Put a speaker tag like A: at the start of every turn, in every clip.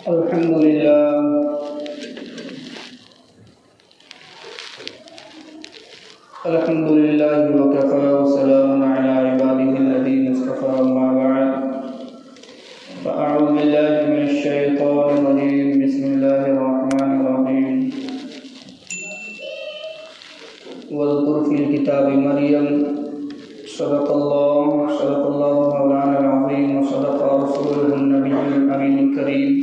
A: الحمد لله وكفى وسلام على عباده الذين اصطفى أما بعد فأعوذ بالله من الشيطان الرجيم بسم الله الرحمن الرحيم واذكر في الكتاب مريم صدق الله مولانا العظيم وصدق رسوله النبي الأمين الكريم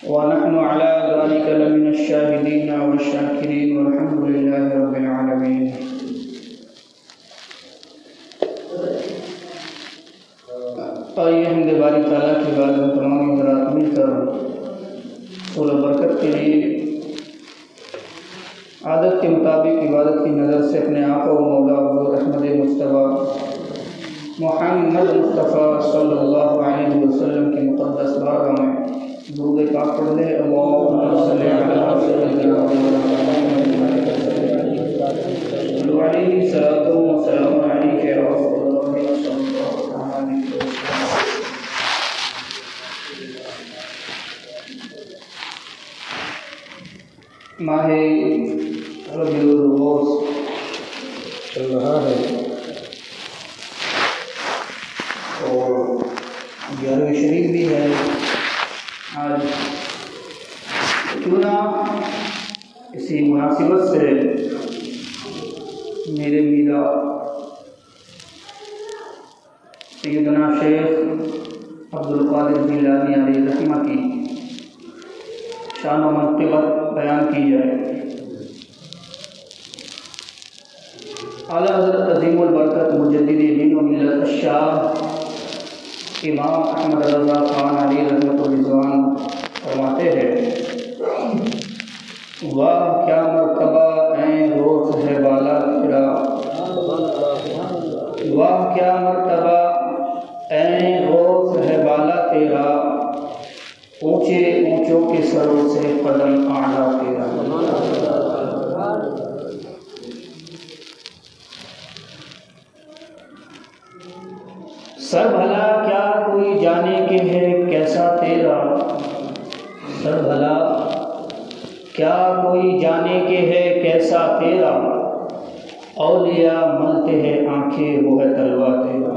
A: ونحن على ذلك لمن الشاهدين والشاكرين والحمد لله رب العالمين. آئیے ہم باری تعالیٰ کی عبادت تمام حضرات مل کر حصول برکت کے لیے عادت کے مطابق عبادت کی نظر سے اپنے آقا و مولا حضور احمد مصطفیٰ محمد مصطفیٰ صلی اللہ علیہ وسلم کی مقدس بارگاہ میں درود پاک پڑھ لے. اللہم صلی علی سیدنا محمد علیہ الصلوۃ والسلام علیک یا رسول اللہ صلی اللہ علیہ وسلم. ماہ ربیع الاول چل رہا ہے اور 11ویں شریف بھی ہے آج. کیوں نہ اسی مناسبت سے میرے میرا سیدنا شیخ عبدالقادر جیلانی علیہ رحمہ کی شان و منقبت بیان کی جائے. اعلیٰ حضرت عظیم البرکت مجدد دین و ملت الشاہ امام احمد رضا خان علی رحمۃ الرضوان فرماتے ہیں واہ کیا مرتبہ عین روز ہے بالا تیرا، واہ کیا مرتبہ عین روز ہے بالا تیرا، اونچے اونچوں کے سروں سے قدم اعلیٰ تیرا. سر بھلا کیا کوئی جانے کے ہے کیسا تیرا، سر بھلا کیا کوئی جانے کے ہے کیسا تیرا، اولیاء ملتے ہیں آنکھیں وہ ہے تلوا تیرا.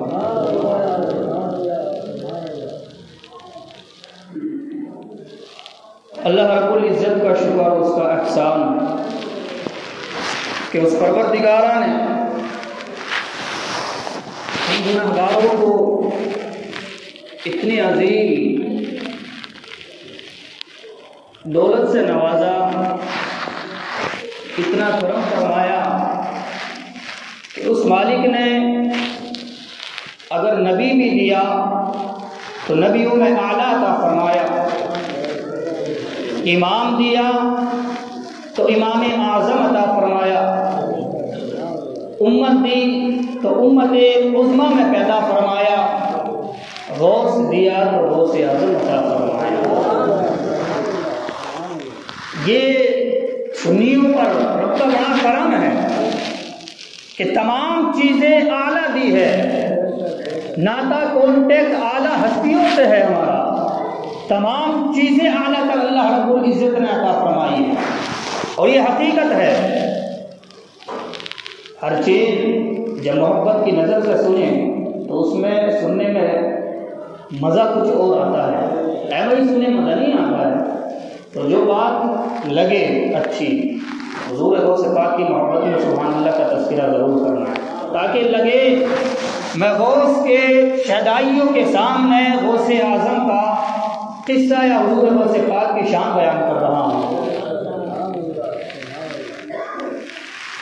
A: اللہ رب العزت کا شکر اس کا احسان کہ اس پروردگارہ نے گنہگاروں کو اتنی عظیم دولت سے نوازا، اتنا کرم فرمایا کہ اس مالک نے اگر نبی بھی دیا تو نبیوں میں اعلیٰ عطا فرمایا، امام دیا تو امام اعظم عطا فرمایا، امت دی تو امت عظمیٰ میں پیدا فرمایا، غوث دیا تو غوث اعظم عطا فرمایا. یہ سنیوں پر رب کا بڑا کرم ہے کہ تمام چیزیں اعلیٰ دی ہے. ناتا کانٹیکٹ اعلیٰ ہستیوں سے ہے ہمارا، تمام چیزیں اعلیٰ تر اللہ رب العزت نے عطا فرمائی ہے. اور یہ حقیقت ہے، ہر چیز جب محبت کی نظر سے سنیں تو اس میں سننے میں مزہ کچھ اور آتا ہے، ایسے ہی سننے مزہ نہیں آتا ہے. تو جو بات لگے اچھی، حضور غوث پاک کی محبت میں سبحان اللہ کا تذکرہ ضرور کرنا ہے تاکہ لگے میں غوث کے شہدائیوں کے سامنے غوث اعظم کا قصہ یا حضور غوث پاک کی شان بیان کر رہا ہوں.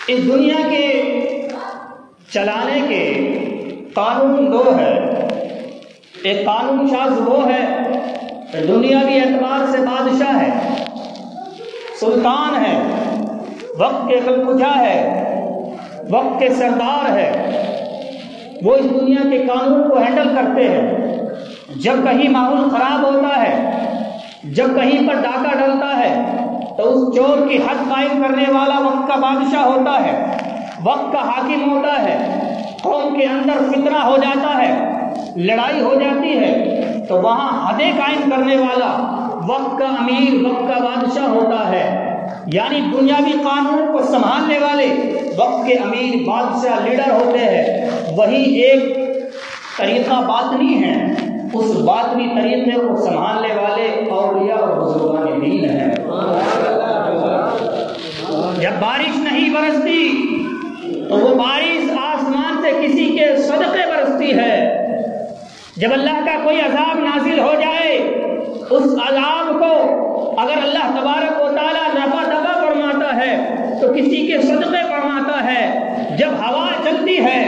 A: اس دنیا کے چلانے کے قانون دو ہے، ایک قانون شاذ وہ ہے دنیاوی اعتبار سے بادشاہ ہے، سلطان ہے، وقت کے خلقجا ہے، وقت کے سردار ہے. وہ اس دنیا کے قانون کو ہینڈل کرتے ہیں. جب کہیں ماحول خراب ہوتا ہے، جب کہیں پر ڈاکہ ڈلتا ہے تو اس چور کی حد قائم کرنے والا وقت کا بادشاہ ہوتا ہے، وقت کا حاکم ہوتا ہے. قوم کے اندر فتنہ ہو جاتا ہے، لڑائی ہو جاتی ہے تو وہاں حدیں قائم کرنے والا وقت کا امیر، وقت کا بادشاہ ہوتا ہے، یعنی دنیاوی قانون کو سنبھالنے والے وقت کے امیر، بادشاہ، لیڈر ہوتے ہیں، وہی ایک طریقہ باطنی ہے، اس باطنی طریقے کو سنبھالنے والے اولیاء اور بزرگان دین ہیں۔ جب بارش نہیں برستی تو وہ بارش آسمان سے کسی کے صدقے برستی ہے۔ جب اللہ کا کوئی عذاب نازل ہو جائے، اس عذاب کو اگر اللہ تبارک و تعالیٰ رفع دفع فرماتا ہے تو کسی کے صدقے فرماتا ہے۔ جب ہوا چلتی ہے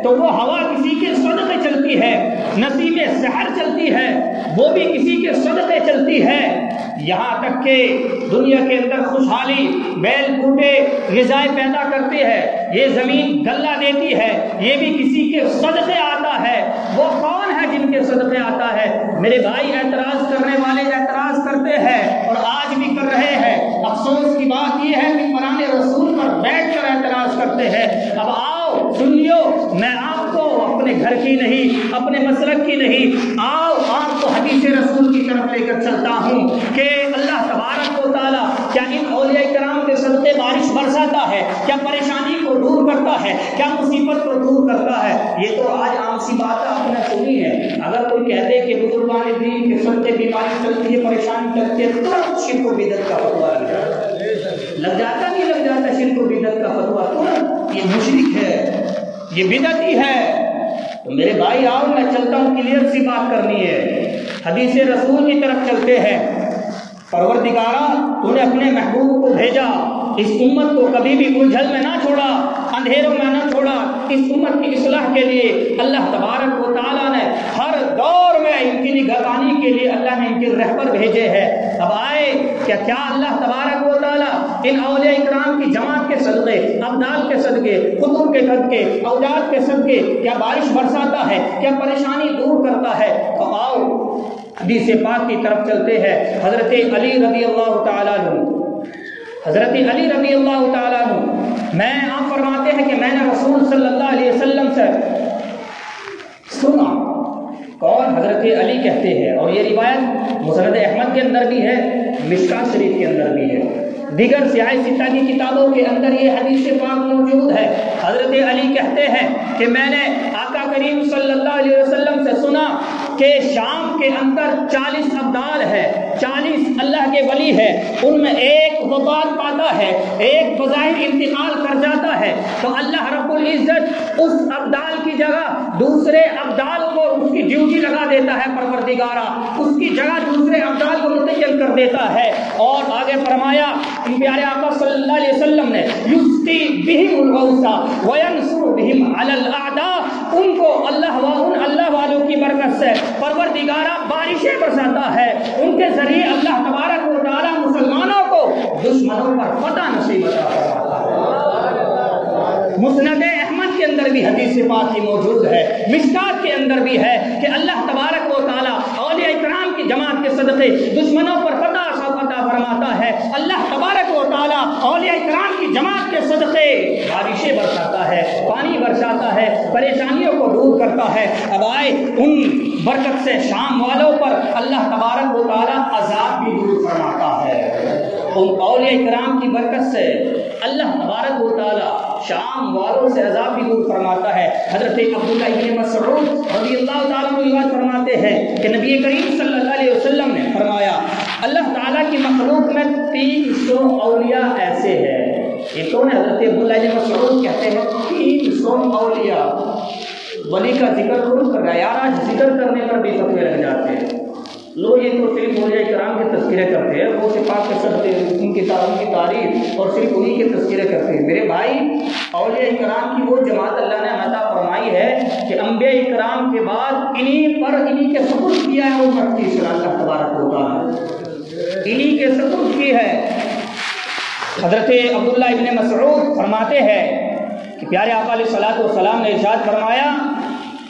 A: تو وہ ہوا کسی کے صدقے چلتی ہے، نسیم سحر چلتی ہے وہ بھی کسی کے صدقے چلتی ہے، یہاں تک کہ دنیا کے اندر خوشحالی، بیل بوٹے غذائیں پیدا کرتے ہیں، یہ زمین غلہ دیتی ہے، یہ بھی کسی کے صدقے آتا ہے۔ وہ کون ہے جن کے صدقے آتا ہے؟ میرے بھائی، اعتراض کرنے والے اعتراض کرتے ہیں اور آج بھی کر رہے ہیں۔ افسوس کی بات یہ ہے کہ قرآن رسول پر بیٹھ کر اعتراض کرتے ہیں۔ اب آؤ سن لیو، میں آپ کو اپنے گھر کی نہیں، اپنے مسلک کی نہیں، آؤ آپ کو حدیث رسول کی طرف لے کر چلتا ہوں کہ اللہ تبارک و تعالیٰ کیا ان اولیاء کرام کے صدقے بارش برساتا ہے؟ کیا پریشانی کو دور کرتا ہے؟ کیا مصیبت کو دور کرتا ہے؟ یہ تو آج عام سی بات آپ نے سنی ہے۔ اگر کوئی کہتے کہ بزرگان دین کے صدقے بیماری چلتی ہے، پریشانی چلتی ہے، ترنت شرک و بدعت کا فتویٰ لگ جاتا نہیں لگ جاتا شرک و بدعت کا فتویٰ، ترنت یہ مشرک ہے، یہ بدعتی ہے۔ تو میرے بھائی آؤ، میں چلتا ہوں، کلیئر سی بات کرنی ہے، حدیث رسول کی طرف چلتے ہیں۔ پروردگارا، تو نے اپنے محبوب کو بھیجا، اس امت کو کبھی بھی الجھن میں نہ چھوڑا، اندھیروں میں نہ چھوڑا، اس امت کی اصلاح کے لیے اللہ تبارک و تعالیٰ نے ہر دور میں ان کی نگہبانی کے لیے اللہ نے ان کے رہبر بھیجے ہیں۔ اب آئے کیا اللہ تبارک و تعالیٰ ان اولیاء اکرام کی جماعت کے صدقے، ابدال کے صدقے، قطب کے صدقے، اوجاد کے صدقے کیا بارش برساتا ہے؟ کیا پریشانی دور کرتا ہے؟ تو آؤ حدیث پاک کی طرف چلتے ہیں۔ حضرت علی رضی اللہ تعالیٰ عنہ، حضرت علی رضی اللہ تعالیٰ عنہ، میں آپ فرماتے ہیں کہ میں نے رسول صلی اللہ علیہ وسلم سے سنا۔ کون؟ حضرت علی کہتے ہیں، اور یہ روایت مسند احمد کے اندر بھی ہے، مشکات شریف کے اندر بھی ہے، دیگر سیاہ ستہ کی کتابوں کے اندر یہ حدیث پاک موجود ہے۔ حضرت علی کہتے ہیں کہ میں نے آقا کریم صلی اللہ علیہ وسلم سے سنا کہ شام کے اندر 40 ابدال ہے، 40 اللہ کے ولی ہے، ان میں ایک وفات پاتا ہے، ایک بظاہر انتقال کر جاتا ہے، تو اللہ رب العزت اس ابدال کی جگہ دوسرے ابدال کو اس کی ڈیوٹی لگا دیتا ہے، پروردگارہ اس کی جگہ دوسرے ابدال کو متعین کر دیتا ہے۔ اور آگے فرمایا پیارے آقا صلی اللہ علیہ وسلم نے یسقی بہم الغوث وینصر بہم علی الاعداء، ان کو اللہ والوں کی برکت سے پروردگارہ بارشیں برساتا ہے، ان کے ذریعے اللہ تبارک و تعالی مسلمانوں کو دشمنوں پر فتح نصیب عطا فرماتا ہے۔ مسند احمد کے اندر بھی حدیث پاک کی موجود ہے، مشکات کے اندر بھی ہے کہ اللہ تبارک و تعالی اولیاء اکرام کی جماعت کے صدقے دشمنوں پر فتح عطا فرماتا ہے۔ اللہ تبارک و تعالی اولیاء اکرام کی جماعت کے صدقے بارشیں برساتا ہے، پانی برساتا ہے، پریشانیوں کو دور کرتا ہے۔ اب آئے ان برکت سے شام والوں پر اللہ تبارک و تعالی عذاب بھی دور فرماتا ہے۔ ان اولیاء اکرام کی برکت سے اللہ تبارک و تعالی شام والوں سے عذاب بھی دور فرماتا ہے۔ حضرت عبداللہ ابن مسعود رضی اللہ تعالیٰ عنہ روایت فرماتے ہیں کہ نبی کریم صلی اللہ علیہ وسلم نے فرمایا اللہ تعالیٰ کی مخلوق میں 300 اولیاء ایسے ہیں۔ یہ کون ہے؟ حضرت عبداللہ ابن مسعود کہتے ہیں 300 اولیاء۔ ولی کا ذکر کون کر رہا ہے یار؟ آج ذکر کرنے پر بھی فتوے لگ جاتے ہیں لوگ، یہ تو صرف اولیاء کرام کے تذکرے کرتے ہیں، وہ سے پاک کے صدقے ان کی تعریف اور صرف انہی کے تذکرے کرتے ہیں۔ میرے بھائی، اولیاء کرام کی وہ جماعت اللہ نے عطا فرمائی ہے کہ انبیاء کرام کے بعد انہی کے سپرد کیا ہے امت کی اصلاح اللہ تبارک و تعالی، انہی کے سپرد کی ہے۔ حضرت عبداللہ ابن مسعود فرماتے ہیں کہ پیارے آقا علیہ الصلوۃ والسلام نے ارشاد فرمایا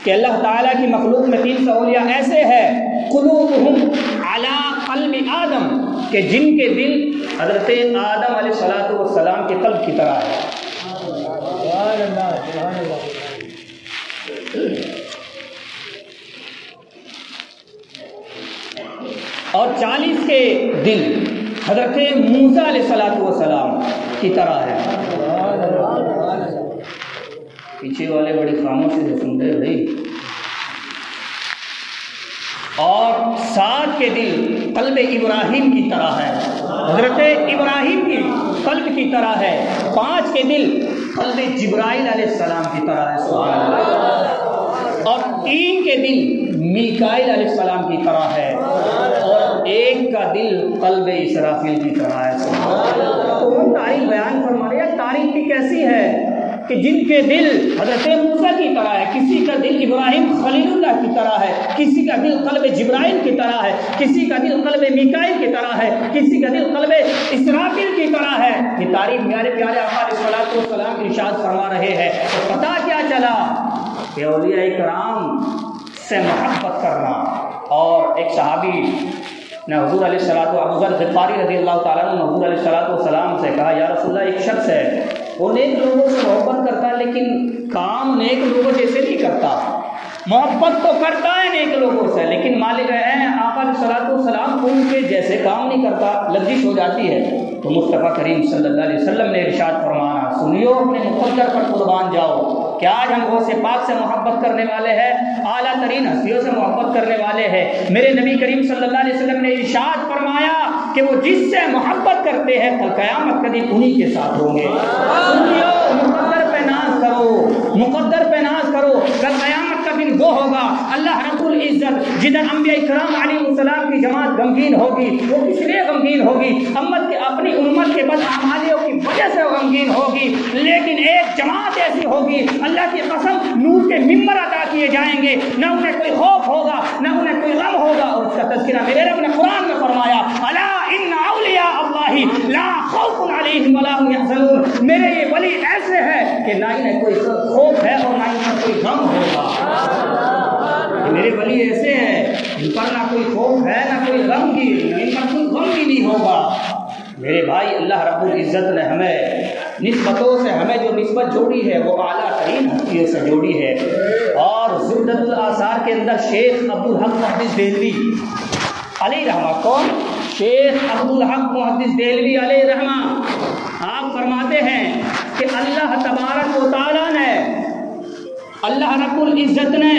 A: کہ اللہ تعالیٰ کی مخلوق میں 300 اولیاء ایسے ہیں قلوبہم علی قلب آدم، کہ جن کے دل حضرت آدم علیہ الصلوۃ والسلام کے قلب کی طرح ہے۔ اور 40 کے دل حضرت موسیٰ علیہ السلام کی طرح ہے۔ پیچھے والے بڑی خاموشی سے سن رہے بھائی۔ اور 7 کے دل قلب ابراہیم کی طرح ہے، حضرت ابراہیم کی قلب کی طرح ہے۔ 5 کے دل قلب جبرائیل علیہ السلام کی طرح ہے، سبحان اللہ۔ اور 3 کے دل میکائیل علیہ السلام کی طرح ہے، اور 1 کا دل قلب اسرافیل کی طرح ہے، سبحان اللہ۔ تو وہ تاریخ بیان فرما رہے ہیں، تاریخ بھی کیسی ہے کہ جن کے دل حضرت موسیٰ کی طرح ہے، کسی کا دل ابراہیم خلیل اللہ کی طرح ہے، کسی کا دل قلب جبرائیل کی طرح ہے، کسی کا دل قلب میکائیل کی طرح ہے، کسی کا دل قلب اسرافیل کی طرح ہے۔ یہ تعریف پیارے پیارے آقا علیہ السلام ارشاد فرما رہے ہیں۔ تو پتہ کیا چلا کہ اولیاء کرام سے محبت کرنا۔ اور ایک صحابی نے حضور علیہ الصلوۃ ابو ذر غفاری رضی اللہ تعالیٰ عنہ حضور علیہ السلام سے کہا، یا رسول اللہ، ایک شخص ہے وہ نیک لوگوں سے محبت کرتا ہے لیکن کام نیک لوگوں جیسے نہیں کرتا۔ محبت تو کرتا ہے نیک لوگوں سے لیکن مالک ہے آقا علیہ السلام ان کے جیسے کام نہیں کرتا، لذیذ ہو جاتی ہے۔ تو مصطفیٰ کریم صلی اللہ علیہ وسلم نے ارشاد فرمانا، سنیو اپنے مقدر پر قربان جاؤ کہ آج ہم غوث پاک سے محبت کرنے والے ہیں، اعلیٰ ترین ہستیوں سے محبت کرنے والے ہیں۔ میرے نبی کریم صلی اللہ علیہ وسلم نے ارشاد فرمایا کہ وہ جس سے محبت کرتے ہیں کل قیامت کے دن انہی کے ساتھ ہوں گے۔ سنیو، مقدر پہ ناز کرو، مقدر پہ ناز کرو، کل قیامت کا دن وہ ہوگا اللہ رب العزت جدھر انبیاء کرام علیہ السلام کی جماعت غمگین ہوگی، وہ کس لیے غمگین ہوگی؟ امت کے اپنی امت کے بدعمالیوں کی وجہ سے غمگین ہوگی، لیکن ایک جماعت ایسی ہوگی اللہ کی قسم نور کے ممبر عطا کیے جائیں گے، نہ انہیں کوئی خوف ہوگا نہ انہیں کوئی غم ہوگا۔ اور اس کا تذکرہ میرے رب نے قرآن میں فرمایا، الا ان اولیاء اللہ لا خوف علیہم ولا هم يحزنون، میرے یہ ولی ایسے ہیں کہ نہ انہیں کوئی خوف ہے اور نہ انہیں کوئی غم ہوگا۔ میرے ولی ایسے ہیں ان پر نہ کوئی خوف ہے نہ کوئی غم کی، ان پر کوئی غم بھی نہیں ہوگا۔ میرے بھائی، اللہ رب العزت نے ہمیں نسبتوں سے ہمیں جو نسبت جوڑی ہے وہ اعلیٰ ترین ہستیوں سے جوڑی ہے۔ اور زبدۃ الاثار کے اندر شیخ عبدالحق محدث دہلوی علیہ رحمہ، کون؟ شیخ عبدالحق محدث دہلوی علیہ رحمہ، آپ فرماتے ہیں کہ اللہ تبارک و تعالیٰ نے، اللہ رب العزت نے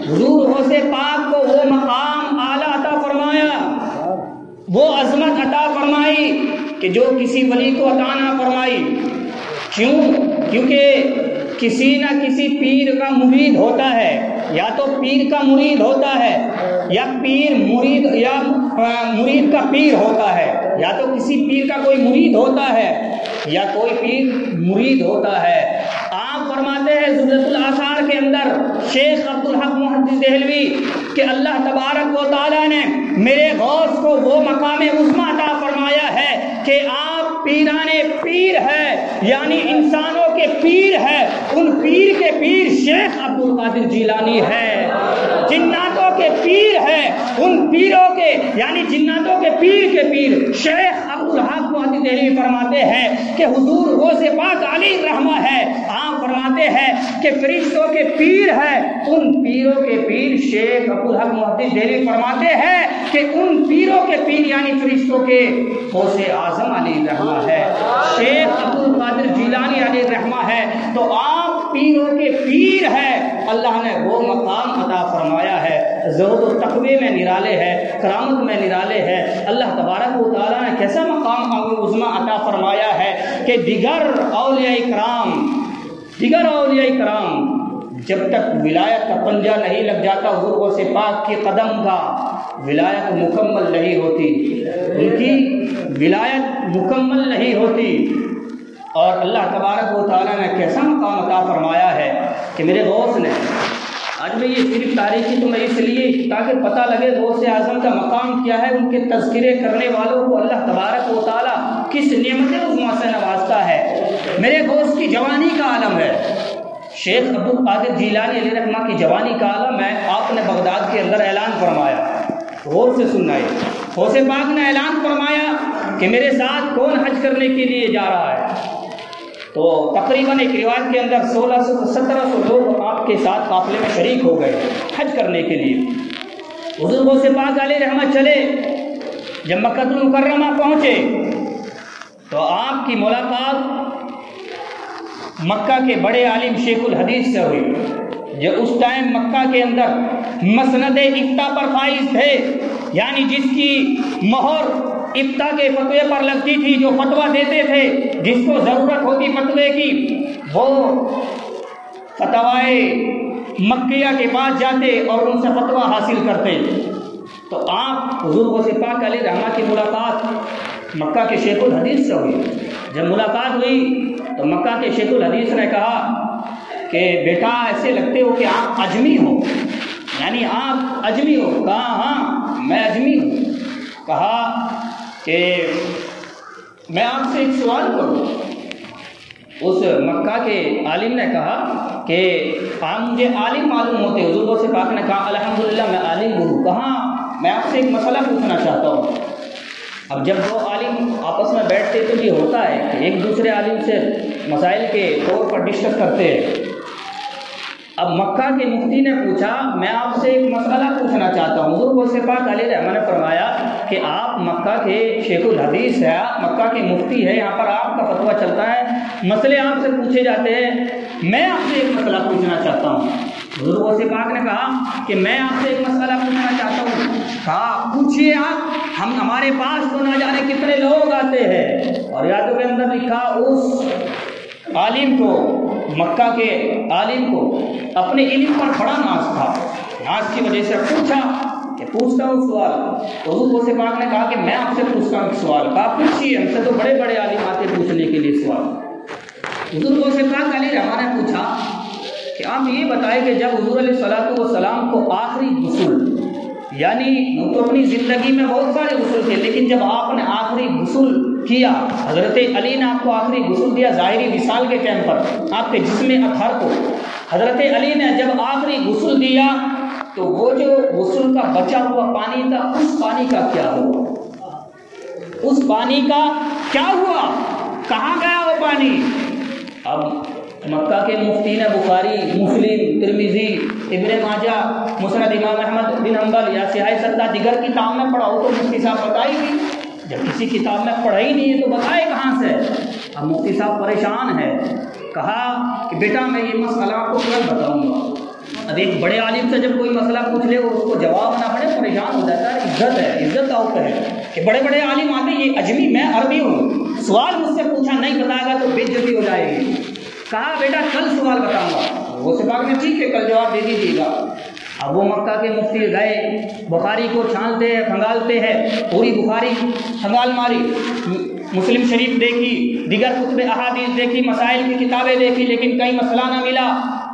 A: حضور غوث پاک کو وہ مقام اعلیٰ عطا فرمایا، وہ عظمت عطا فرمائی کہ جو کسی ولی کو عطا نہ فرمائی۔ کیوں؟ کیونکہ کسی نہ کسی پیر کا مرید ہوتا ہے، یا تو پیر کا مرید ہوتا ہے یا پیر مرید یا مرید کا پیر ہوتا ہے، یا تو کسی پیر کا کوئی مرید ہوتا ہے یا کوئی پیر مرید ہوتا ہے۔ آپ فرماتے ہیں زبدۃ الاثار کے اندر شیخ عبدالحق محدث دہلوی کہ اللہ تبارک و تعالیٰ نے میرے غوث کو وہ مقام عظمی عطا فرمایا ہے کہ آپ پیران پیر ہے، یعنی انسانوں کے پیر ہے، ان پیر کے پیر شیخ عبد القادر جیلانی ہے۔ جناتوں کے پیر ہے، ان پیروں کے یعنی جناتوں کے پیر شیخ عبدالحق محدث دہلوی فرماتے ہیں کہ حضور غوث پاک علیہ رحمہ ہے۔ آپ فرماتے ہیں کہ فرشتوں کے پیر ہے، ان پیروں کے پیر شیخ عبدالحق محدث دہلوی فرماتے ہیں کہ ان پیروں کے پیر یعنی فرشتوں کے غوث اعظم علیہ رحمہ ہے، شیخ عبد القادر جیلانی علیہ رحمہ ہے۔ تو آپ پیروں کے پیر ہے، اللہ نے وہ مقام عطا فرمایا ہے، زہد و تقوی میں نرالے ہے، کرامت میں نرالے ہے۔ اللہ تبارک و تعالیٰ نے کیسا مقام عظمی عطا فرمایا ہے کہ دیگر اولیاء کرام جب تک ولایت کا پنجہ نہیں لگ جاتا، حضور غوث پاک کے قدم کا ولایت مکمل نہیں ہوتی، ان کی ولایت مکمل نہیں ہوتی۔ اور اللہ تبارک و تعالیٰ نے کیسا مقام عطا فرمایا ہے کہ میرے غوث نے، آج میں یہ صرف تاریخی تو میں اس لیے تاکہ پتہ لگے غوث اعظم کا مقام کیا ہے، ان کے تذکرے کرنے والوں کو اللہ تبارک و تعالیٰ کس نعمت عظمیٰ سے نوازتا ہے۔ میرے غوث کی جوانی کا عالم ہے، شیخ عبد القادر جیلانی علیہ رحمہ کی جوانی کا عالم ہے۔ آپ نے بغداد کے اندر اعلان فرمایا، غور سے سننا ہے، غوث پاک نے اعلان فرمایا کہ میرے ساتھ کون حج کرنے کے لیے جا رہا ہے؟ تو تقریباً ایک روایت کے اندر 1600 سے 1700 لوگ آپ کے ساتھ قافلے میں شریک ہو گئے حج کرنے کے لیے۔ حضور غوث پاک علیہ رحمہ چلے جب مکہ المکرمہ پہنچے تو آپ کی ملاقات مکہ کے بڑے عالم شیخ الحدیث سے ہوئی، جو اس ٹائم مکہ کے اندر مسند افتاء پر فائز تھے، یعنی جس کی مہر افتاء کے فتوے پر لگتی تھی، جو فتویٰ دیتے تھے، جس کو ضرورت ہوتی فتوے کی، وہ فتوائے مکیہ کے پاس جاتے اور ان سے فتویٰ حاصل کرتے۔ تو آپ حضور غوث پاک علیہ رحمہ کی ملاقات مکہ کے شیخ الحدیث سے ہوئی۔ جب ملاقات ہوئی تو مکہ کے شیخ الحدیث نے کہا کہ بیٹا ایسے لگتے ہو کہ آپ اجمی ہو، یعنی آپ اجمی ہو۔ کہا ہاں میں اجمی ہوں۔ کہا کہ میں آپ سے ایک سوال کروں۔ اس مکہ کے عالم نے کہا کہ آپ مجھے عالم معلوم ہوتے۔ حضور غوث پاک نے کہا الحمدللہ میں عالم ہوں۔ کہا میں آپ سے ایک مسئلہ پوچھنا چاہتا ہوں۔ اب جب دو عالم آپس میں بیٹھتے تو یہ ہوتا ہے کہ ایک دوسرے عالم سے مسائل کے طور پر ڈسکس کرتے ہیں۔ اب مکہ کے مفتی نے پوچھا میں آپ سے ایک مسئلہ پوچھنا چاہتا ہوں۔ حضور غوث پاک علیہ رحمہ نے فرمایا کہ آپ مکہ کے شیخ الحدیث ہے، مکہ کے مفتی ہے، یہاں پر آپ کا فتویٰ چلتا ہے، مسئلے آپ سے پوچھے جاتے ہیں، میں آپ سے ایک مسئلہ پوچھنا چاہتا ہوں۔ حضور غوث پاک نے کہا کہ میں آپ سے ایک مسئلہ پوچھنا چاہتا ہوں۔ کہا پوچھئے آپ، ہمارے پاس تو نہ جانے کتنے لوگ آتے ہیں۔ اور یادوں کے اندر لکھا اس عالم کو، مکہ کے عالم کو اپنے علم پر بڑا ناز تھا، ناز کی وجہ سے پوچھا کہ پوچھتا ہوں سوال۔ حضور غوث پاک نے کہا کہ میں آپ سے پوچھتا ہوں سوال۔ کہا پوچھیے، ہم سے تو بڑے بڑے عالم آتے پوچھنے کے لیے سوال۔ حضور غوث پاک علیہ رحمہ نے پوچھا کہ آپ یہ بتائیں کہ جب حضور علیہ الصلوۃ والسلام کو آخری غسل، یعنی تو اپنی زندگی میں بہت سارے غسل تھے، لیکن جب آپ نے آخری غسل کیا، حضرت علی نے آپ کو آخری غسل دیا ظاہری وصال کے ٹائم پر، آپ کے جسم اطہر کو حضرت علی نے جب آخری غسل دیا تو وہ جو غسل کا بچا ہوا پانی تھا، اس پانی کا کیا ہوا؟ اس پانی کا کیا ہوا؟ کہاں گیا وہ پانی؟ اب مکہ کے مفتی نے بخاری، مسلم، ترمذی، ابن ماجہ، مسند امام احمد بن حنبل یا صحیح ستہ دیگر کتاب میں پڑھا ہو تو مفتی صاحب بتائے گی۔ جب کسی کتاب میں پڑھا ہی نہیں ہے تو بتائے کہاں سے؟ اب مفتی صاحب پریشان ہے۔ کہا کہ بیٹا میں یہ مسئلہ آپ کو ترنت بتاؤں گا۔ اب ایک بڑے عالم سے جب کوئی مسئلہ پوچھ لے اور اس کو جواب نہ پڑے پریشان ہو جاتا ہے۔ عزت ہے، عزت کا حق ہے کہ بڑے بڑے عالم آتے، یہ اجمی میں عربی ہوں، سوال مجھ سے پوچھا نہیں بتائے گا تو بے عزتی ہو جائے گی۔ کہا بیٹا کل سوال بتاؤں گا۔ وہ پاک نے ٹھیک ہے کل جواب دے دیجیے گا۔ اب وہ مکہ کے مفتی گئے، بخاری کو چھانتے ہیں، کھنگالتے ہیں، پوری بخاری کھنگال ماری، مسلم شریف دیکھی، دیگر کتب احادیث دیکھی، مسائل کی کتابیں دیکھی، لیکن کہیں مسئلہ نہ ملا۔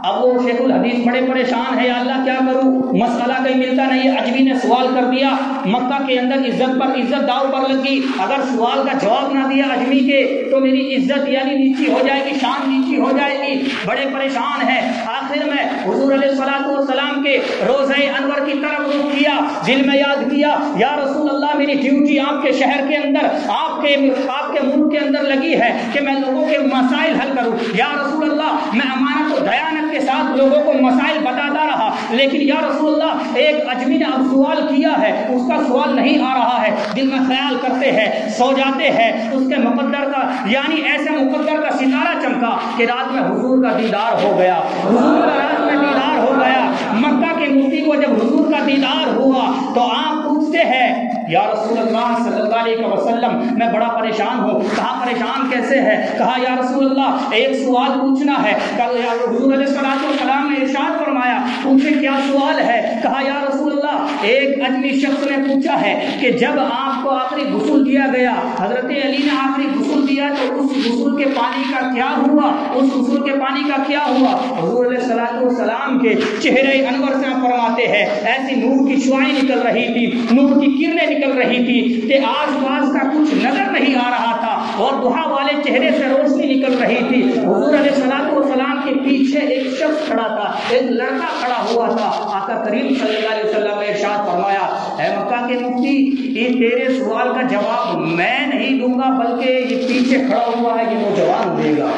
A: اب وہ شیخ الحدیث بڑے پریشان ہے، یا اللہ کیا کروں، مسئلہ کہیں ملتا نہیں ہے۔ اجمی نے سوال کر دیا، مکہ کے اندر عزت پر عزت داؤ پر لگی، اگر سوال کا جواب نہ دیا اجمی کے تو میری عزت یعنی نیچی ہو جائے گی، شان نیچی ہو جائے گی۔ بڑے پریشان ہیں۔ آخر میں حضور علیہ الصلوۃ والسلام کے روضہ انور کی طرف رخ کیا، دل میں یاد کیا یا رسول اللہ میری ڈیوٹی آپ کے شہر کے اندر، آپ کے ملک کے اندر لگی ہے کہ میں لوگوں کے مسائل حل کروں۔ یا رسول اللہ میں امانت و دیانت کے ساتھ لوگوں کو مسائل بتاتا رہا، لیکن یا رسول اللہ ایک اجمی نے اب سوال کیا ہے، اس کا سوال نہیں آ رہا ہے، دل میں خیال کرتے ہیں، سو جاتے ہیں، اس کے مقدر کا یعنی ایسے مقدر کا ستارہ چمکا کہ رات میں حضور کا دیدار ہو گیا، حضور کا رات میں دیدار ہو گیا۔ مکہ کے مفتی کو جب حضور کا دیدار ہوا تو آپ پوچھتے ہیں یا رسول اللہ صلی اللہ علیہ وسلم میں بڑا پریشان ہوں۔ کہا پریشان کیسے ہے؟ کہا یا رسول اللہ ایک سوال پوچھنا ہے۔ حضور علیہ السلام نے ارشاد فرمایا پوچھے کیا سوال ہے؟ کہا یا رسول اللہ ایک اجمی شخص نے پوچھا ہے کہ جب آپ کو آخری غسل دیا گیا، حضرت علی نے آخری غسل دیا تو اس غسل کے پانی کا کیا ہوا؟ اس غسل کے پانی کا کیا ہوا؟ حضور علیہ السلام کے چہرے انور سے فرماتے ہیں ایسی نور کی شعائیں نکل رہی تھی، نور کی کرنیں نکل رہی تھی کہ آس پاس کا کچھ نظر نہیں آ رہا تھا اور دعا والے چہرے سے روشنی نکل رہی تھی۔ حضور علیہ السلام کے پیچھے ایک شخص کھڑا تھا، ایک لڑکا کھڑا ہوا تھا۔ آقا کریم صلی اللہ علیہ وسلم نے ارشاد فرمایا اے مکہ کے مفتی یہ تیرے سوال کا جواب میں نہیں دوں گا بلکہ یہ پیچھے کھڑا ہوا ہے یہ نوجوان دے گا۔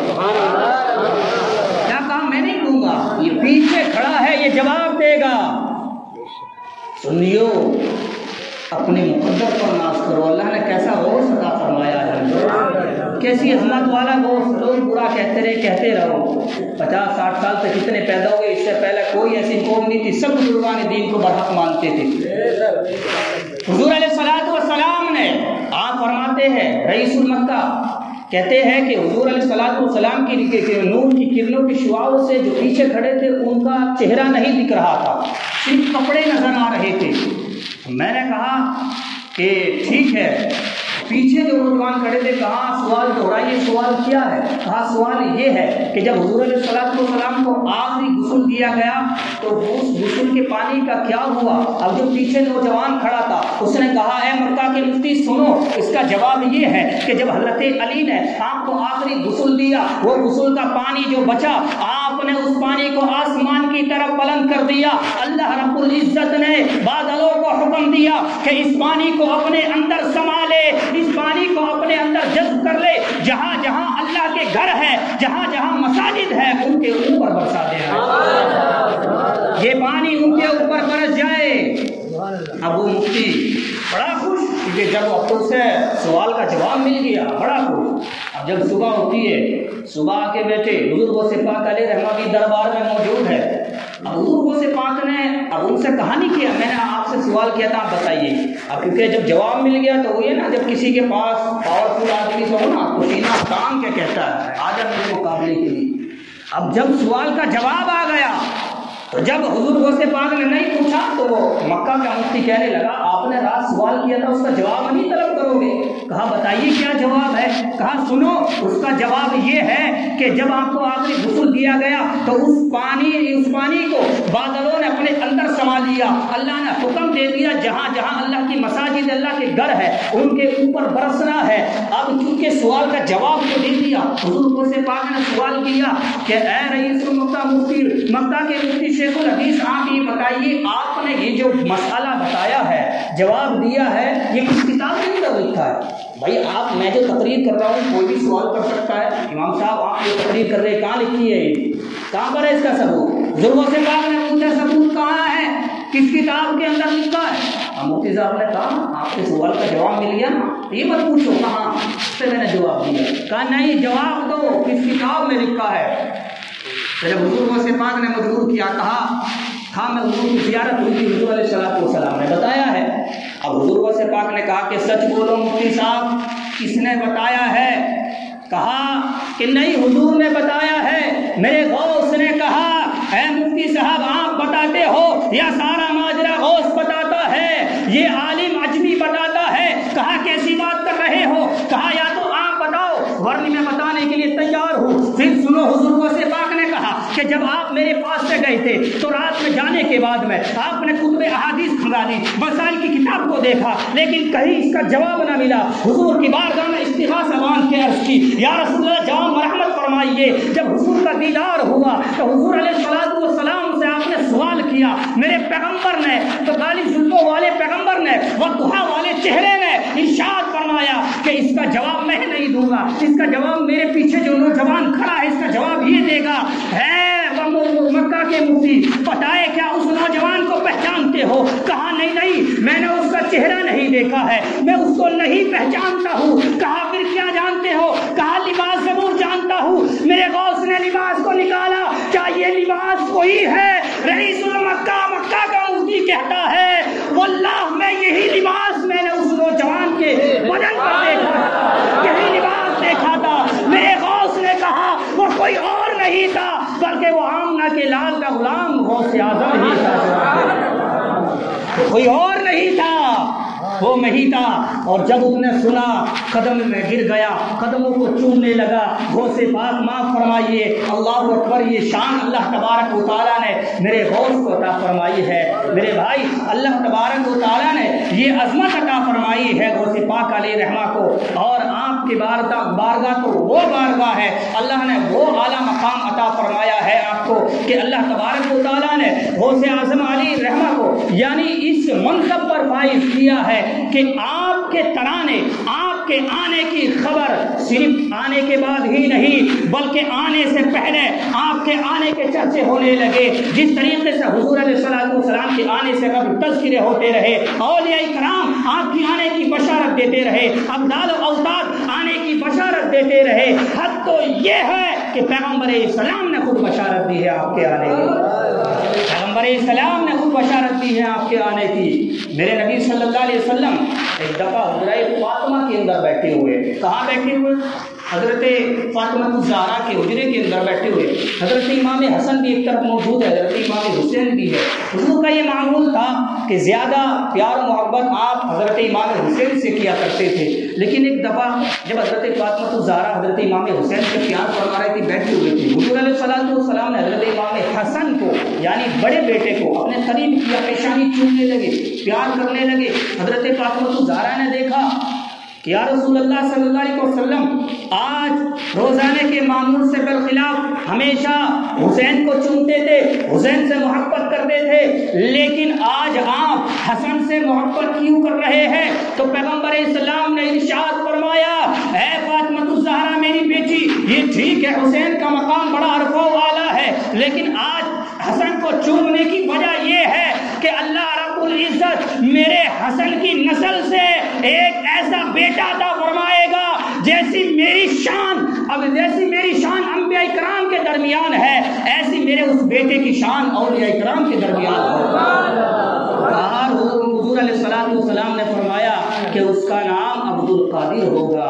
A: کیا کہا؟ میں نہیں دوں گا، یہ پیچھے کھڑا ہے یہ جواب دے گا۔ سنیو اپنے مقدر پر ناز کرو. اللہ نے کیسا غوث عطا فرمایا ہے, کیسی عظمت والا غوث. لوگ برا کہتے رہو. 50-60 سال سے کتنے پیدا ہوئے, اس سے پہلے کوئی ایسی قوم نہیں تھی, سب بزرگان دین کو برحق مانتے تھے. حضور علیہ الصلوۃ والسلام نے, آپ فرماتے ہیں رئیس المکہ کہتے ہیں کہ حضور علیہ الصلوۃ والسلام کی نور کی کرنوں کی شعاعوں سے جو پیچھے کھڑے تھے ان کا چہرہ نہیں دکھ رہا تھا, صرف کپڑے نظر آ رہے تھے. میں نے کہا کہ ٹھیک ہے, پیچھے جو نوجوان کھڑے تھے کہا سوال دہرائیے, سوال کیا ہے؟ کہا سوال یہ ہے کہ جب حضور علیہ الصلوۃ والسلام کو آخری غسل دیا گیا تو اس غسل کے پانی کا کیا ہوا؟ اب جو پیچھے نوجوان کھڑا تھا اس نے کہا اے مکہ کے مفتی سنو, اس کا جواب یہ ہے کہ جب حضرت علی نے آپ کو آخری غسل دیا, وہ غسل کا پانی جو بچا آپ نے اس پانی کو آسمان کی طرف بلند کر دیا. اللہ رب العزت نے بادلوں کو حکم دیا کہ اس پانی کو اپنے اندر سما لے, اس پانی کو اپنے اندر جذب کر لے, جہاں جہاں اللہ کے گھر ہے, جہاں جہاں مساجد ہے, ان کے اوپر برسا دے. یہ پانی ان کے اوپر برس جائے. اب وہ مفتی بڑا خوش, کیونکہ جب اب سے سوال کا جواب مل گیا بڑا خوش. اب جب صبح ہوتی ہے, صبح کے بیٹے حضور غوث پاک علیہ رحمہ کی دربار میں موجود ہے. اب حضور غوث پاک نے اب ان سے کہانی کیا, میں نے آپ سے سوال کیا تھا, آپ بتائیے. اب کیونکہ جب جواب مل گیا تو وہ یہ نا, جب کسی کے پاس پاورفل آدمی تو ہو نا تو سینہ تان کے کہتا ہے آ جا میرے مقابلے کے لیے. اب جب سوال کا جواب آ گیا تو جب حضور غوث پاک نے نہیں پوچھا تو وہ مکہ کا مفتی کہنے لگا آپ نے رات سوال کیا تھا, اس کا جواب نہیں طلب کرو گے؟ کہا بتائیے کیا جواب ہے؟ کہا سنو, اس کا جواب یہ ہے کہ جب آپ کو آخری غسل دیا گیا تو اس پانی کو بادلوں نے اپنے اندر سما لیا. اللہ نے حکم دے دیا جہاں جہاں اللہ کی مساجد, اللہ کے گھر ہے, ان کے اوپر برسنا ہے. اب چونکہ سوال کا جواب تو دے دیا, حضور غوث پاک نے سوال کیا کہ اے رئیس المکہ مفتی, مکہ کے مفتی شیخ الحدیث, آپ یہ بتائیے آپ نے یہ جو مسئلہ بتایا ہے, جواب دیا ہے, یہ کس کتاب کے اندر لکھا ہے؟ بھائی آپ, میں جو تقریر کر رہا ہوں کوئی بھی سوال کر سکتا ہے, امام صاحب آپ جو تقریر کر رہے ہیں کہاں لکھی ہے, کہاں پر ہے اس کا ثبوت؟ حضور غوث پاک نے پوچھا ثبوت کہاں ہے, کس کتاب کے اندر لکھا ہے؟ مفتی صاحب نے کہا آپ کے سوال کا جواب مل گیا نا, یہ مت پوچھو کہاں سے میں نے جواب دیا. کہا نہیں, جواب دو کس کتاب میں لکھا ہے. جب حضور غوث پاک نے مجبور کیا, کہا ہاں میں حضور کی زیارت ہوئی تھی, حضور علیہ الصلوۃ والسلام نے بتایا ہے. اب حضور غوث پاک نے کہا کہ سچ بولو مفتی صاحب, کس نے بتایا ہے؟ کہا کہ نہیں حضور نے بتایا ہے. میرے غوث نے کہا اے مفتی صاحب آپ بتاتے ہو یا سارا ماجرا غوث بتاتا ہے, یہ عالم اجمی بتاتا ہے؟ کہا کیسی بات کر رہے ہو؟ کہا یا تو آپ بتاؤ ورنہ میں بتانے کے لیے تیار ہوں. پھر سنو, حضور غوث پاک نے کہا کہ جب آپ میرے پاس سے گئے تھے تو رات میں جانے کے بعد میں آپ نے کتب احادیث کھنگالی, مسائل کی کتاب کو دیکھا, لیکن کہیں اس کا جواب نہ ملا. حضور کی بارگاہ میں استغاثہ مان کے عرض کی یا رسول اللہ جواب مرحمت فرمائیے. جب حضور کا دیدار ہوا تو حضور علیہ الصلوۃ والسلام سے آپ نے سوال کیا, میرے پیغمبر نے تو غالب زلفوں والے پیغمبر نے والضحیٰ والے چہرے نے ارشاد فرمایا کہ اس کا جواب میں نہیں دوں گا, اس کا جواب میرے پیچھے جو نوجوان کھڑا ہے اس کا جواب یہ دے گا. ہے مکہ کے مفتی, بتائے کیا اس نوجوان کو پہچانتے ہو؟ کہا نہیں, میں نے اس کا چہرہ نہیں دیکھا ہے, میں اس کو نہیں پہچانتا ہوں. کہا پھر کیا جانتے ہو؟ کہا لباس ضرور جانتا ہوں. میرے غوث نے لباس کو نکالا, کیا یہ لباس وہی ہے؟ رئیس المکہ, مکہ کا مفتی کہتا ہے واللہ میں یہی لباس میں نے اس نوجوان کے بدن پر دیکھا تھا, یہی لباس دیکھا تھا. میرے غوث نے کہا وہ کوئی اور نہیں تھا بلکہ وہ آمنہ کے لال کا غلام غوث اعظم ہی تھا, کوئی اور نہیں تھا, وہ میں ہی تھا. اور جب اس نے سنا قدم میں گر گیا, قدموں کو چومنے لگا. غوث پاک معاف فرمائیے, اللہ اکبر, یہ شان اللہ تبارک و تعالیٰ نے میرے غوث کو عطا فرمائی ہے. میرے بھائی, اللہ تبارک و تعالیٰ نے یہ عظمت عطا فرمائی ہے غوث پاک علیہ رحمہ کو, اور آپ کی بارگاہ تو وہ بارگاہ ہے, اللہ نے وہ اعلیٰ مقام عطا فرمایا ہے آپ کو کہ اللہ تبارک و تعالیٰ نے غوث اعظم علیہ رحمہ کو یعنی اس منصب پر فائز کیا ہے کہ آپ کے ترانے, آپ کے آنے کی خبر صرف آنے کے بعد ہی نہیں بلکہ آنے سے پہلے آپ کے آنے کے چرچے ہونے لگے. جس طریقے سے حضور علیہ السلام کے آنے سے قبل تذکرے ہوتے رہے, اولیاء کرام آپ کی آنے کی بشارت دیتے رہے, ابدال و اوتاد آنے کی بشارت دیتے رہے. حد تو یہ ہے کہ پیغمبر اسلام نے خود بشارت دی ہے آپ کے آنے کی. پیغمبر اسلام نے خود بشارت دی ہے آپ کے آنے کی. میرے نبی صلی اللہ علیہ وسلم ایک دفعہ حجرہ فاطمہ کے اندر بیٹھے ہوئے. کہاں بیٹھے ہوئے؟ حضرت فاطمہ الزہرا کے حجرے کے اندر بیٹھے ہوئے. حضرت امام حسن بھی ایک طرف موجود ہے, حضرت امام حسین بھی ہے. حضور کا یہ معمول تھا کہ زیادہ پیار و محبت آپ حضرت امام حسین سے کیا کرتے تھے. لیکن ایک دفعہ جب حضرت فاطمہ الزہرا حضرت امام حسین سے پیار فرما رہی تھی, بیٹھی ہوئی تھی, حضور علیہ السلام نے حضرت امام حسن کو یعنی بڑے بیٹے کو اپنے قریب کیا, پیشانی چومنے لگے, پیار کرنے لگے. حضرت فاطمہ الزہرا نے دیکھا کہ یا رسول اللہ صلی اللہ علیہ وسلم آج روزانے کے معمول سے برخلاف ہمیشہ حسین کو چومتے تھے, حسین سے محبت کرتے تھے, لیکن آج آپ حسن سے محبت کیوں کر رہے ہیں؟ تو پیغمبر اسلام نے ارشاد فرمایا, اے فاطمہ الزہرا میری بیٹی, یہ ٹھیک ہے حسین کا مقام بڑا عرفہ و اعلیٰ ہے, لیکن آج حسن کو چومنے کی وجہ یہ ہے کہ اللہ رب العزت میرے حسن کی نسل سے ایک ایسا بیٹا عطا فرمائے گا جیسی میری شان, اب جیسی میری شان انبیاء کرام کے درمیان ہے ایسی میرے اس بیٹے کی شان اولیاء کرام کے درمیان ہوگا. حضور علیہ السلام نے فرمایا کہ اس کا نام عبد القادر ہوگا,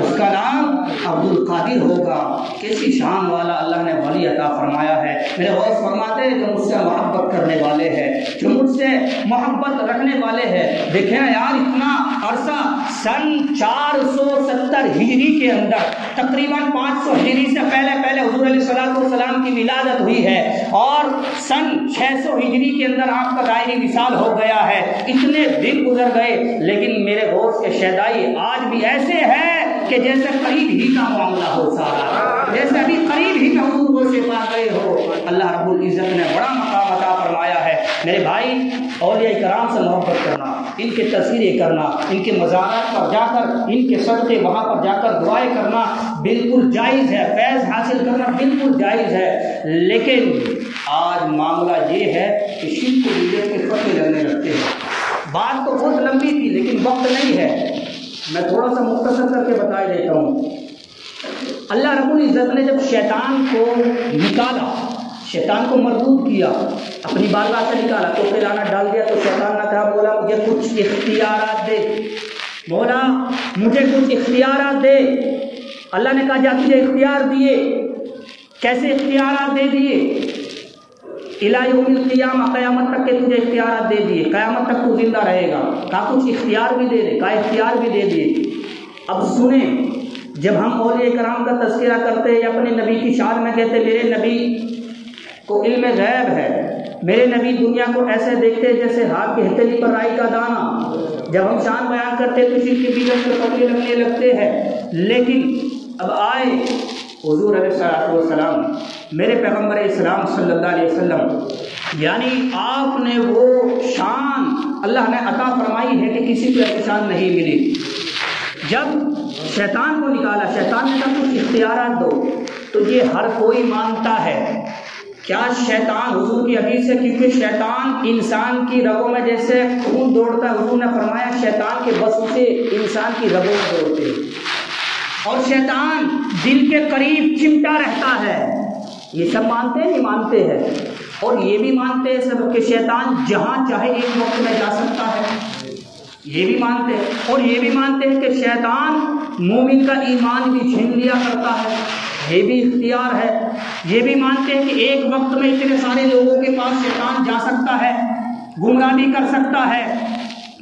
A: اس کا نام عبد القادر ہوگا. کیسی شان والا اللہ نے ولی عطا فرمایا ہے. میرے غوث فرماتے ہیں جو مجھ سے محبت کرنے والے ہیں, جو مجھ سے محبت رکھنے والے ہیں. دیکھیں یار اتنا عرصہ سن 470 ہجری کے اندر تقریباً 500 ہجری سے پہلے حضور علیہ السلام کی ولادت ہوئی ہے اور سن 600 ہجری کے اندر آپ کا دائری وصال ہو گیا ہے. اتنے دن گزر گئے لیکن میرے غوث کے شیدائی آج بھی ایسے ہے کہ جیسے قریب ہی کا معاملہ ہو سارا, جیسے ابھی قریب ہی کا حضور سے پا گئے ہو. اللہ رب العزت نے بڑا مقام عطا فرمایا ہے. میرے بھائی اولیاء کرام سے محبت کرنا, ان کے تذکرے کرنا, ان کے مزارات پر جا کر ان کے صدقے وہاں پر جا کر دعائیں کرنا بالکل جائز ہے, فیض حاصل کرنا بالکل جائز ہے. لیکن آج معاملہ یہ ہے کہ شرک کو بدعت کے فتوے لگنے لگتے ہیں. بات تو بہت لمبی تھی لیکن وقت نہیں ہے, میں تھوڑا سا مختصر کر کے بتا دیتا ہوں. اللہ رب العزت نے جب شیطان کو نکالا, شیطان کو مردود کیا, اپنی بارگاہ سے نکالا تو پھر ڈال دیا, تو شیطان نے کہا مولا مجھے کچھ اختیارات دے, مولا مجھے کچھ اختیارات دے. اللہ نے کہا جا تجھے اختیار دیے. کیسے اختیارات دے دیے؟ الہ یوم القیامہ, قیامت تک کے تجھے اختیارات دے دیے, قیامت تک تو زندہ رہے گا. کہا کچھ اختیار بھی دے دے, کہا اختیار بھی دے دیے. اب سنیں, جب ہم اولیاء کرام کا تذکرہ کرتے یا اپنے نبی کی شان میں کہتے میرے نبی کو علم غیب ہے, میرے نبی دنیا کو ایسے دیکھتے جیسے ہاتھ کی ہتھیلی پر رائی کا دانہ, جب ہم شان بیان کرتے تو شرک کی بیجوں سے پکڑے لگنے لگتے ہیں. لیکن اب آئے حضور علیہ السلام, میرے پیغمبر اسلام صلی اللہ علیہ وسلم, یعنی آپ نے وہ شان اللہ نے عطا فرمائی ہے کہ کسی کو ایسی شان نہیں ملی. جب شیطان کو نکالا, شیطان نے کہا کچھ اختیارات دو, تو یہ ہر کوئی مانتا ہے. کیا شیطان, حضور کی حدیث ہے, کیونکہ شیطان انسان کی رگوں میں جیسے خون دوڑتا ہے, حضور نے فرمایا شیطان کے وسوسے انسان کی رگوں میں دوڑتے ہیں, اور شیطان دل کے قریب چمٹا رہتا ہے. یہ سب مانتے ہیں, نہیں مانتے ہیں, اور یہ بھی مانتے ہیں سب کہ شیطان جہاں چاہے ایک وقت میں جا سکتا ہے. یہ بھی مانتے ہیں, اور یہ بھی مانتے ہیں کہ شیطان مومن کا ایمان بھی چھین لیا کرتا ہے, یہ بھی اختیار ہے. یہ بھی مانتے ہیں کہ ایک وقت میں اتنے سارے لوگوں کے پاس شیطان جا سکتا ہے, گمراہ بھی کر سکتا ہے.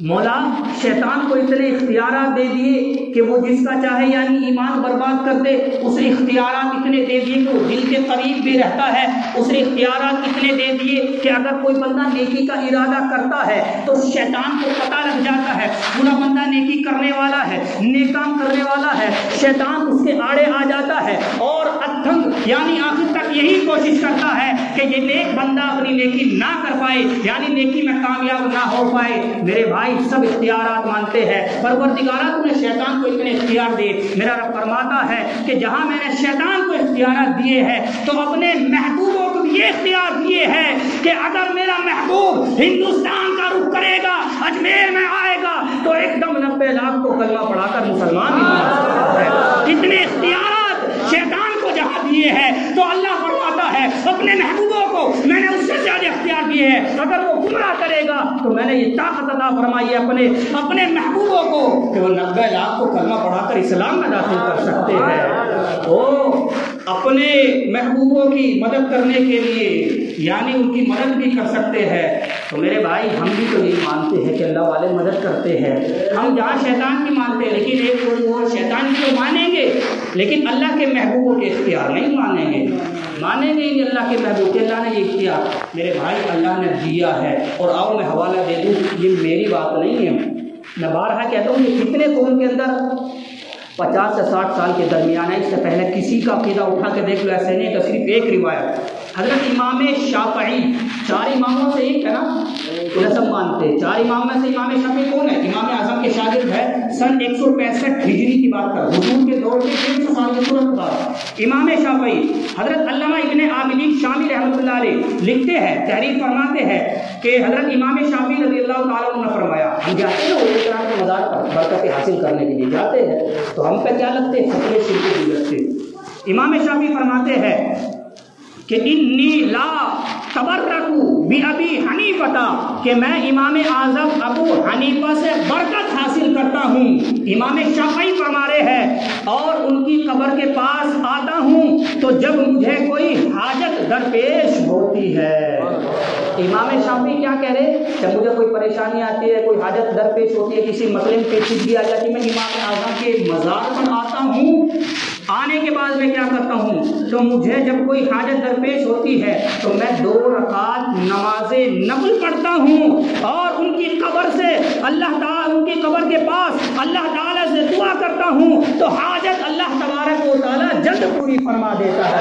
A: مولا شیطان کو اتنے اختیارات دے دیے کہ وہ جس کا چاہے یعنی ایمان برباد کر دے, اسے اختیارات اتنے دے دیے کہ وہ دل کے قریب بھی رہتا ہے, اسے اختیارات اتنے دے دیے کہ اگر کوئی بندہ نیکی کا ارادہ کرتا ہے تو شیطان کو پتہ لگ جاتا ہے پورا بندہ نیکی کرنے والا ہے, نیک کام کرنے والا ہے. شیطان اس کے آڑے آ جاتا ہے اور ادھنگ یعنی آخر تک یہی کوشش کرتا ہے کہ یہ نیک بندہ اپنی نیکی نہ کر پائے، یعنی نیکی میں کامیاب نہ ہو پائے۔ میرے بھائی سب اختیارات مانتے ہیں، پروردگارہ تو نے شیطان کو اتنے اختیار دیے۔ میرا رب فرماتا ہے کہ جہاں میں نے شیطان کو اختیارات دیے ہیں تو اپنے محبوبوں کو بھی یہ اختیار دیے ہیں کہ اگر میرا محبوب ہندوستان کا رخ کرے گا، اجمیر میں آئے گا تو ایک دم 90 لاکھ کو کلمہ پڑھا کر مسلمان بھی بنا سکتا ہے۔ اتنے اختیارات شیطان کو جہاں دیے ہیں تو اللہ فرماتا ہے اپنے محبوبوں کو میں نے اس سے زیادہ اختیار دیے ہیں، اگر وہ گمراہ کرے گا تو میں نے یہ طاقت عطا فرمائی ہے اپنے محبوبوں کو کہ وہ 90 لاکھ کو کلمہ پڑھا کر اسلام میں داخل کر سکتے ہیں۔ وہ اپنے محبوبوں کی مدد کرنے کے لیے یعنی ان کی مدد بھی کر سکتے ہیں۔ تو میرے بھائی ہم بھی تو یہ مانتے ہیں کہ اللہ والے مدد کرتے ہیں، ہم جہاں شیطان کی مانتے ہیں لیکن ایک وہ شیطان کی تو مانیں گے لیکن اللہ کے محبوبوں کے اختیار نہیں مانیں گے کہ اللہ کے محبوب کے اللہ نے یہ اختیار میرے بھائی اللہ نے دیا ہے۔ اور آؤ میں حوالہ دے دوں، یہ میری بات نہیں ہے، میں بارہا کہتا ہوں یہ کتنے قوم کے اندر 50 سے 60 سال کے درمیان ہے، اس سے پہلے کسی کا عقیدہ اٹھا کے دیکھ لو ایسے نہیں، تو صرف ایک روایت حضرت امام شافعی، 4 اماموں سے ایک ہے نا، سب مانتے ہیں 4 امام میں سے امام شافعی کون ہے؟ امام اعظم کے شاگرد ہے، سن 165 ہجری کی بات کر، حضور کے دور کے 300 سال کی صورت بعد امام شافعی حضرت علامہ ابن عابدین شامی رحمۃ اللہ علیہ لکھتے ہیں، تحریر فرماتے ہیں کہ حضرت امام شافعی رضی اللہ تعالیٰ عنہ نے فرمایا ہم جاتے ہیں وہ کرام کے مزار پر برکتیں حاصل کرنے کے لیے جاتے ہیں تو ہم پہ کیا لگتے ہیں؟ خطرے شرک کی لگتے۔ امام شافعی فرماتے ہیں کہ انی لا تبرکو بأبی حنیفہ، کہ میں امام اعظم ابو حنیفہ سے برکت حاصل کرتا ہوں۔ امام شافعی فرما رہے ہیں اور ان کی قبر کے پاس آتا ہوں تو جب مجھے کوئی حاجت درپیش ہوتی ہے۔ امام شافعی کیا کہہ رہے؟ جب مجھے کوئی پریشانی آتی ہے، کوئی حاجت درپیش ہوتی ہے، کسی مسئلے میں پیچیدگی آ جاتی ہے، میں امام اعظم کے مزار پر آتا ہوں، آنے کے بعد میں کیا کرتا ہوں تو مجھے جب کوئی حاجت درپیش ہوتی ہے تو میں 2 رکعت نماز نفل پڑھتا ہوں اور ان کی قبر سے اللہ تعالیٰ، ان کی قبر کے پاس اللہ تعالیٰ سے دعا کرتا ہوں تو حاجت اللہ تبارک و تعالیٰ جلد پوری فرما دیتا ہے۔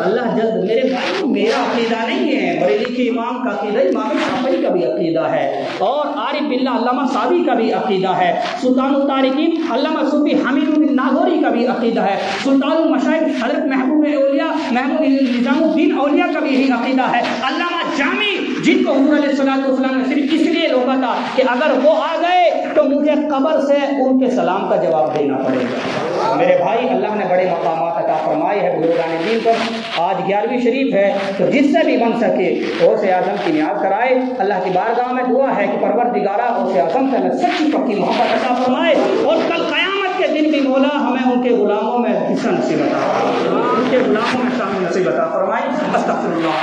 A: اللہ جلد۔ میرے بھائی میرا عقیدہ نہیں ہے، بریلی کے امام کا عقیدہ امام شافعی کا بھی عقیدہ ہے اور عارف باللہ علامہ صابی کا بھی عقیدہ ہے، سلطان الطارقین علامہ صوفی حمید الدین ناگوری کا بھی عقیدہ ہے، سلطان المشائخ حضرت محبوب اولیاء محمود نظام الدین اولیاء کا بھی یہی عقیدہ ہے۔ علامہ جامی جن کو حضور علیہ الصلوۃ نے صرف اس لیے روکا تھا کہ اگر وہ آ گئے تو مجھے قبر سے ان کے سلام کا جواب دینا پڑے گا۔ میرے بھائی اللہ نے بڑے مقامات عطا فرمائے ہیں بزرگان دین پر۔ آج 11ویں شریف ہے تو جس سے بھی بن سکے غوث اعظم کی نیاز کرائے۔ اللہ کی بارگاہ میں دعا ہے کہ پروردگارہ غوث اعظم سے سچی پکی محبت عطا فرمائے اور کل قیامت کے دن بھی مولا ہمیں ان کے غلاموں میں حصہ نصیب عطا فرمائے، ان کے غلاموں میں شامل نصیب عطا فرمائے۔ استغفر اللہ